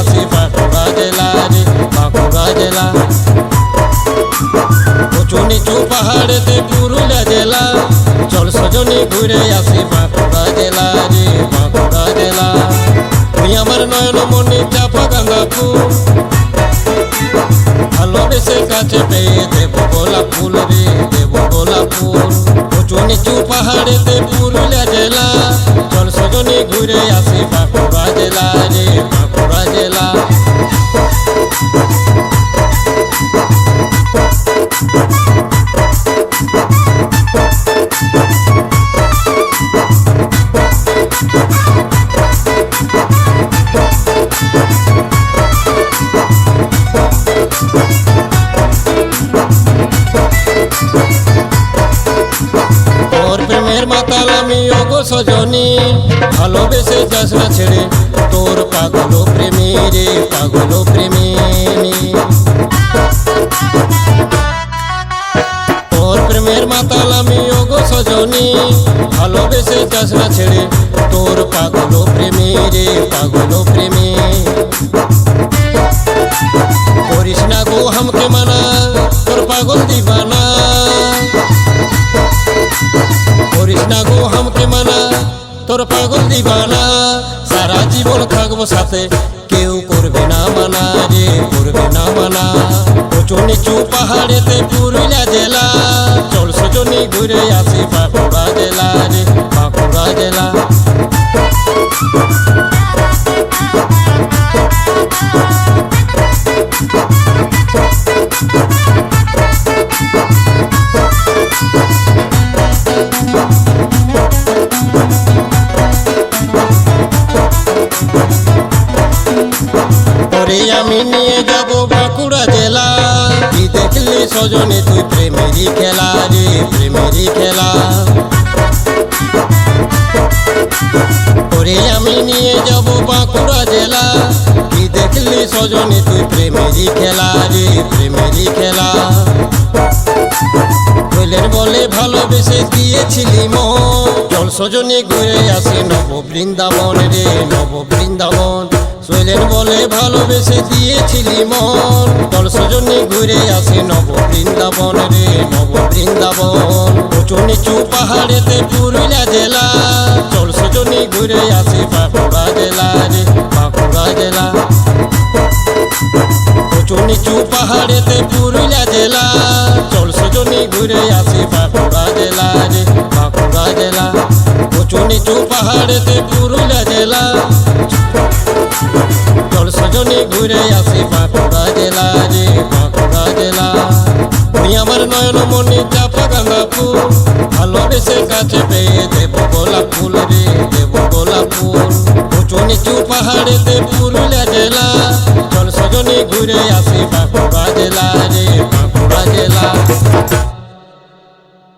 আসি বাঁকুড়া জেলা রে বাঁকুড়া জেলা। উঁচু নিচু পাহাড়েতে পুরুলিয়া জেলা, চল সজনী ঘুরে আসি বাঁকুড়া জেলা রে বাঁকুড়া জেলা। তুই আমার নয়নমণি চাপা গঙ্গাপুর, ভালোবেসে কাছে পেয়ে দেব গোলাপ ফুল রে দেব গোলাপ ফুল। উঁচু নিচু পাহাড়েতে পুরুলিয়া জেলা, চল সজনী ঘুরে আসি বাঁকুড়া জেলা রে বাঁকুড়া জেলা। তোর প্রেমের মাতাল আমি ওগো সজনী, ভালোবেসে যাস না ছেড়ে তোর পাগল প্রেমী রে পাগল প্রেমিনী। তোর প্রেমের মাতাল আমি ওগো সজনী, ভালোবেসে যাস না ছেড়ে তোর পাগল প্রেমী রে পাগল প্রেমী। করিস না গো হামকে মানা তোর পাগল দিবানা, করিস না গো হামকে মানা তোর পাগল দিবানা। সারা জীবন থাকবো সাথে কেউ করবে না মানা রে করবে না মানা। উঁচু নিচু পাহাড়েতে পুরুলিয়া জেলা, চল সজনী ঘুরে আসি বাঁকুড়া জেলা রে বাঁকুড়া জেলা। তোরে আমি নিয়ে যাব বাঁকুড়া জেলা, কি দেখলি সজনী তুই প্রেমেরই খেলা রে প্রেমেরই খেলা। তোরে আমি নিয়ে যাব বাঁকুড়া জেলা, কি দেখলি সজনী তুই প্রেমেরই খেলা রে প্রেমেরই খেলা। কইলের বলে ভালোবেসে দিয়েছিলি মন, চল সজনী ঘুরে আসি নব বৃন্দাবন রে নব বৃন্দাবন। শৈলের বলে ভালোবেসে দিয়েছিলি মন, চল সজনী ঘুরে আসি নব বৃন্দাবন রে নব বৃন্দাবন। উঁচু নিচু পাহাড়েতে পুরুলিয়া জেলা, চল সজনী ঘুরে আসি বাঁকুড়া জেলা রে বাঁকুড়া জেলা। উঁচু নিচু পাহাড়েতে পুরুলিয়া জেলা, চল সজনী ঘুরে আসি বাঁকুড়া জেলা রে বাঁকুড়া জেলা। উঁচু নিচু পাহাড়েতে পুরুলিয়া জেলা, চল সজনী ঘুরে আসি বাঁকুড়া জেলা রে বাঁকুড়া জেলা। তুই আমার নয়নমণি চাপা গঙ্গাপুর, ভালোবেসে কাছে পেয়ে দেব গোলাপ ফুল রে দেব গোলাপ ফুল। উঁচু নিচু পাহাড়েতে পুরুলিয়া জেলা, চল সজনী ঘুরে আসি বাঁকুড়া জেলা রে বাঁকুড়া জেলা।